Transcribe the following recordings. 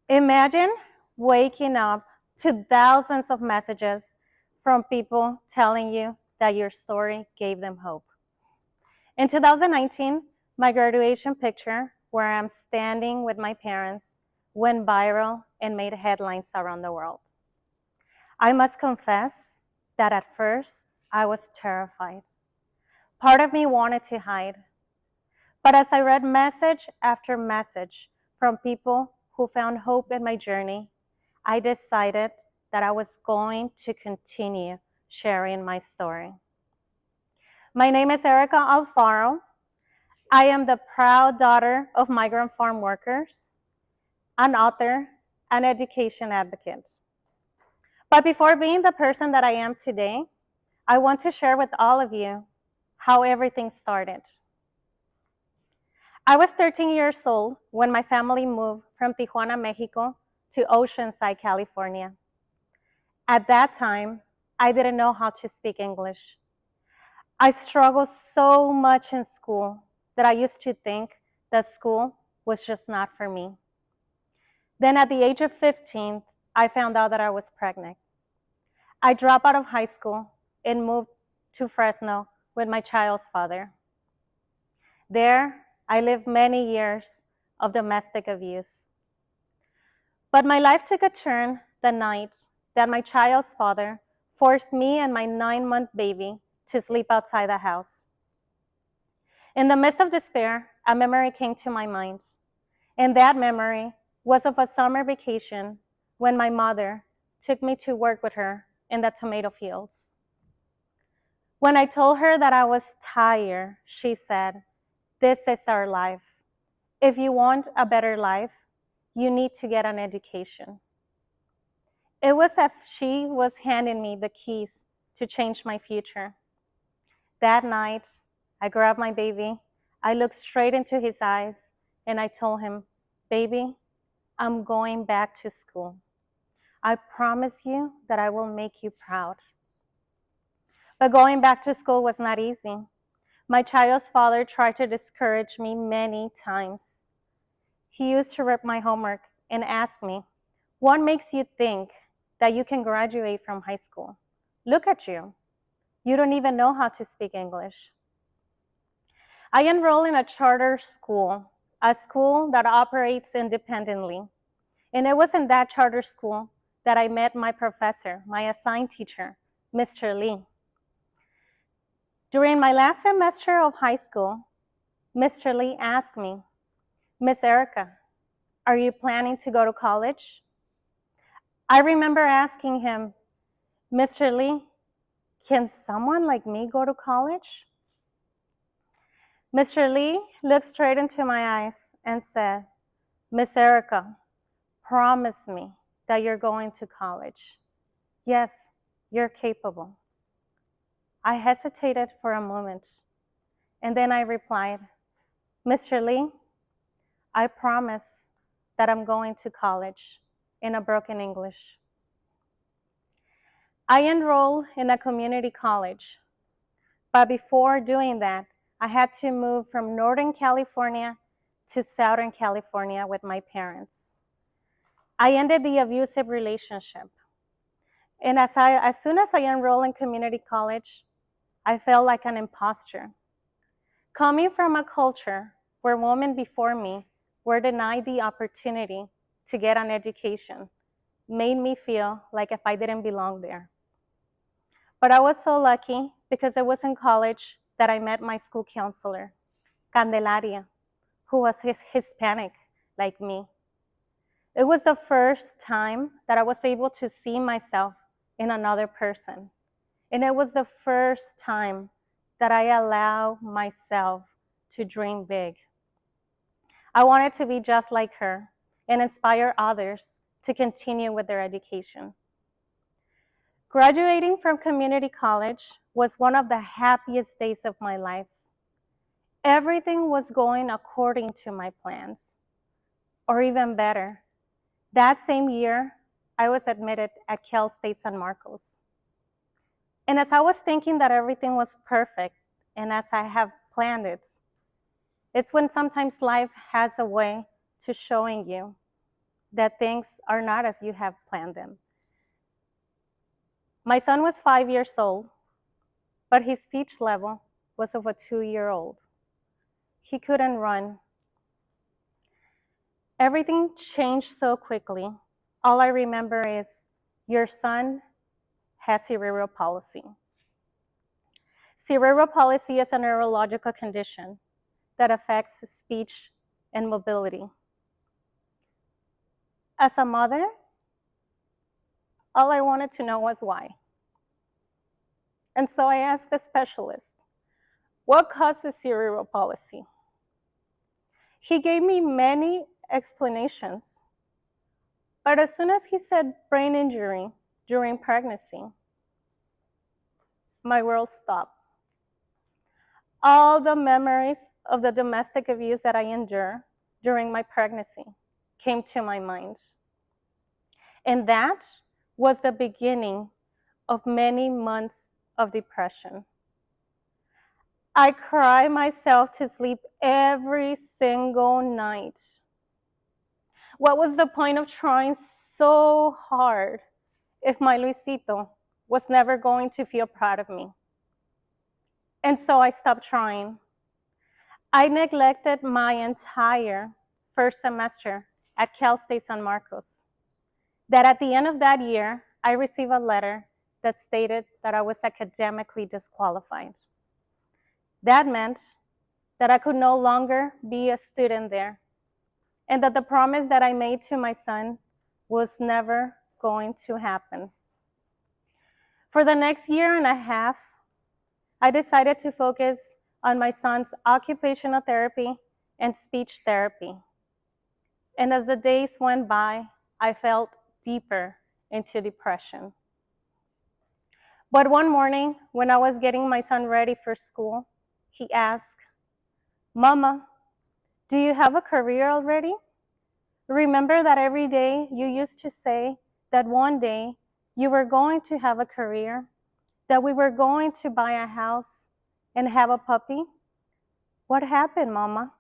Imagine waking up to thousands of messages from people telling you that your story gave them hope. In 2019, my graduation picture, where I'm standing with my parents, went viral and made headlines around the world. I must confess that at first, I was terrified. Part of me wanted to hide. But as I read message after message from people who found hope in my journey, I decided that I was going to continue sharing my story. My name is Erica Alfaro. I am the proud daughter of migrant farm workers, an author, an education advocate. But before being the person that I am today, I want to share with all of you how everything started. I was 13 years old when my family moved from Tijuana, Mexico to Oceanside, California. At that time, I didn't know how to speak English. I struggled so much in school that I used to think that school was just not for me. Then at the age of 15, I found out that I was pregnant. I dropped out of high school and moved to Fresno with my child's father. There, I lived many years of domestic abuse. But my life took a turn the night that my child's father forced me and my 9-month baby to sleep outside the house. In the midst of despair, a memory came to my mind. And that memory was of a summer vacation when my mother took me to work with her in the tomato fields. When I told her that I was tired, she said, "This is our life. If you want a better life, you need to get an education." It was as if she was handing me the keys to change my future. That night, I grabbed my baby, I looked straight into his eyes, and I told him, "Baby, I'm going back to school. I promise you that I will make you proud." But going back to school was not easy. My child's father tried to discourage me many times. He used to rip my homework and ask me, "What makes you think that you can graduate from high school? Look at you. You don't even know how to speak English." I enrolled in a charter school, a school that operates independently. And it was in that charter school that I met my professor, my assigned teacher, Mr. Lee. During my last semester of high school, Mr. Lee asked me, "Miss Erica, are you planning to go to college?" I remember asking him, "Mr. Lee, can someone like me go to college?" Mr. Lee looked straight into my eyes and said, "Miss Erica, promise me that you're going to college. Yes, you're capable." I hesitated for a moment, and then I replied, "Mr. Lee, I promise that I'm going to college," in a broken English. I enrolled in a community college, but before doing that, I had to move from Northern California to Southern California with my parents. I ended the abusive relationship. And as soon as I enrolled in community college, I felt like an imposter. Coming from a culture where women before me were denied the opportunity to get an education made me feel like if I didn't belong there. But I was so lucky because it was in college that I met my school counselor, Candelaria, who was Hispanic like me. It was the first time that I was able to see myself in another person. And it was the first time that I allowed myself to dream big. I wanted to be just like her and inspire others to continue with their education. Graduating from community college was one of the happiest days of my life. Everything was going according to my plans, or even better. That same year, I was admitted at Cal State San Marcos. And as I was thinking that everything was perfect, and as I have planned it, it's when sometimes life has a way to showing you that things are not as you have planned them. My son was 5 years old, but his speech level was of a 2-year-old. He couldn't run. Everything changed so quickly. All I remember is, your son has cerebral palsy. Cerebral palsy is a neurological condition that affects speech and mobility. As a mother, all I wanted to know was why. And so I asked a specialist, what causes cerebral palsy? He gave me many explanations, but as soon as he said brain injury during pregnancy, my world stopped. All the memories of the domestic abuse that I endured during my pregnancy came to my mind. And that was the beginning of many months of depression. I cried myself to sleep every single night. What was the point of trying so hard if my Luisito was never going to feel proud of me? And so I stopped trying. I neglected my entire first semester at Cal State San Marcos. That at the end of that year, I received a letter that stated that I was academically disqualified. That meant that I could no longer be a student there, and that the promise that I made to my son was never going to happen. For the next year and a half, I decided to focus on my son's occupational therapy and speech therapy. And as the days went by, I fell deeper into depression. But one morning, when I was getting my son ready for school, he asked, "Mama, do you have a career already? Remember that every day you used to say that one day you were going to have a career, that we were going to buy a house and have a puppy? What happened, Mama?"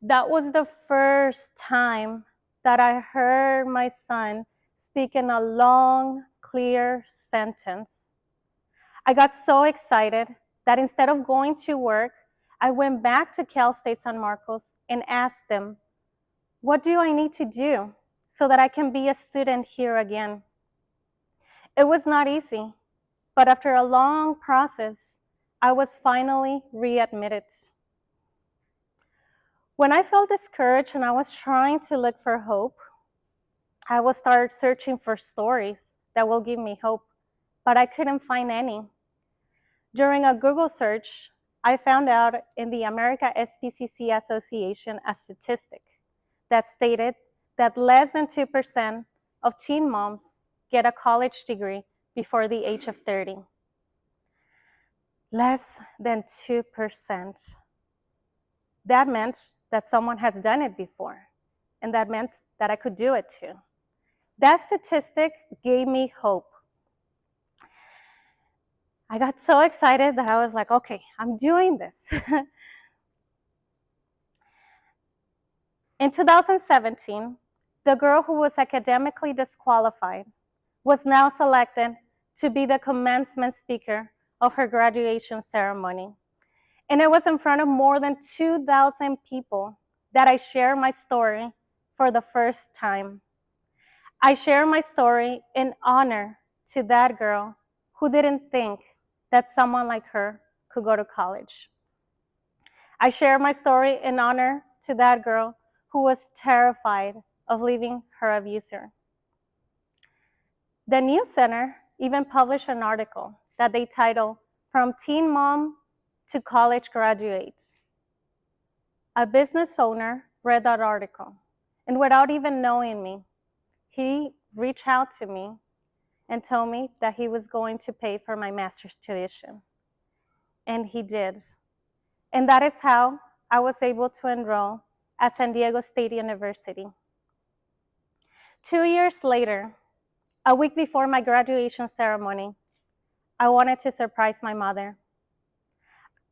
That was the first time that I heard my son speak in a long, clear sentence. I got so excited that instead of going to work, I went back to Cal State San Marcos and asked them, what do I need to do so that I can be a student here again? It was not easy, but after a long process, I was finally readmitted. When I felt discouraged and I was trying to look for hope, I would start searching for stories that will give me hope, but I couldn't find any. During a Google search, I found out in the America SPCC Association a statistic that stated that less than 2% of teen moms get a college degree before the age of 30. Less than 2%. That meant that someone has done it before, and that meant that I could do it too. That statistic gave me hope. I got so excited that I was like, okay, I'm doing this. In 2017, the girl who was academically disqualified was now selected to be the commencement speaker of her graduation ceremony. And it was in front of more than 2,000 people that I shared my story for the first time. I share my story in honor to that girl who didn't think that someone like her could go to college. I share my story in honor to that girl who was terrified of leaving her abuser. The News Center even published an article that they titled, "From Teen Mom to College Graduate." A business owner read that article, and without even knowing me, he reached out to me and told me that he was going to pay for my master's tuition. And he did. And that is how I was able to enroll at San Diego State University. 2 years later, a week before my graduation ceremony, I wanted to surprise my mother.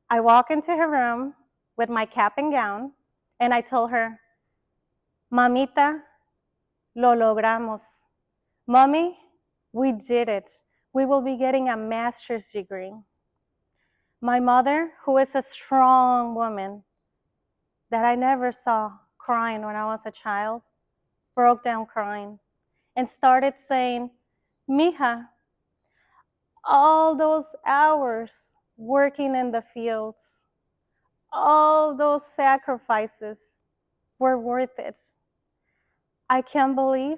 I walked into her room with my cap and gown, and I told her, "Mamita, Lo logramos. Mommy, we did it. We will be getting a master's degree. My mother, who is a strong woman that I never saw crying when I was a child, broke down crying and started saying, Mija, all those hours working in the fields, all those sacrifices were worth it. I can't believe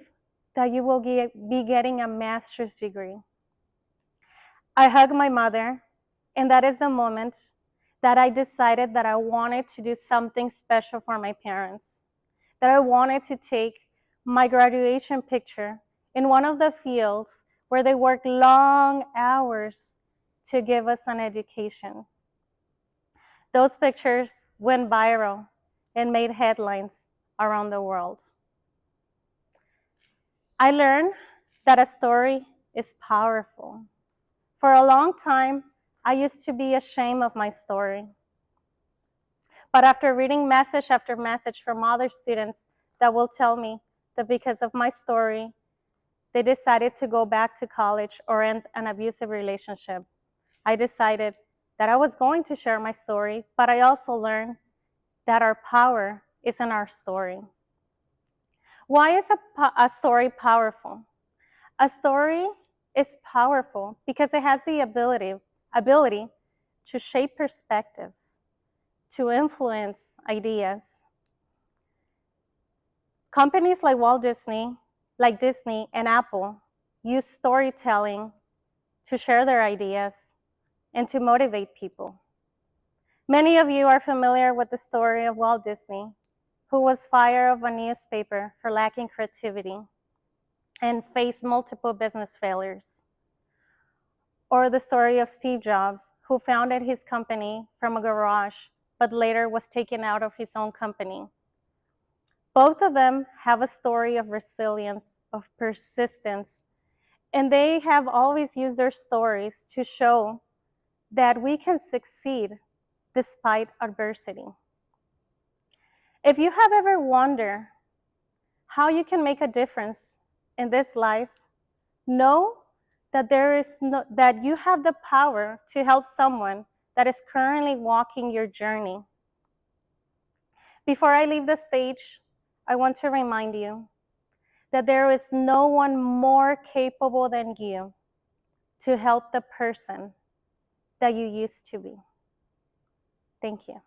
that you will be getting a master's degree. I hugged my mother, and that is the moment that I decided that I wanted to do something special for my parents, that I wanted to take my graduation picture in one of the fields where they work long hours to give us an education. Those pictures went viral and made headlines around the world. I learned that a story is powerful. For a long time, I used to be ashamed of my story. But after reading message after message from other students that will tell me that because of my story, they decided to go back to college or end an abusive relationship, I decided that I was going to share my story, but I also learned that our power is in our story. Why is a story powerful? A story is powerful because it has the ability to shape perspectives, to influence ideas. Companies like Disney and Apple use storytelling to share their ideas and to motivate people. Many of you are familiar with the story of Walt Disney, who was fired of a newspaper for lacking creativity and faced multiple business failures. Or the story of Steve Jobs, who founded his company from a garage, but later was taken out of his own company. Both of them have a story of resilience, of persistence, and they have always used their stories to show that we can succeed despite adversity. If you have ever wondered how you can make a difference in this life, know that that you have the power to help someone that is currently walking your journey. Before I leave the stage, I want to remind you that there is no one more capable than you to help the person that you used to be. Thank you.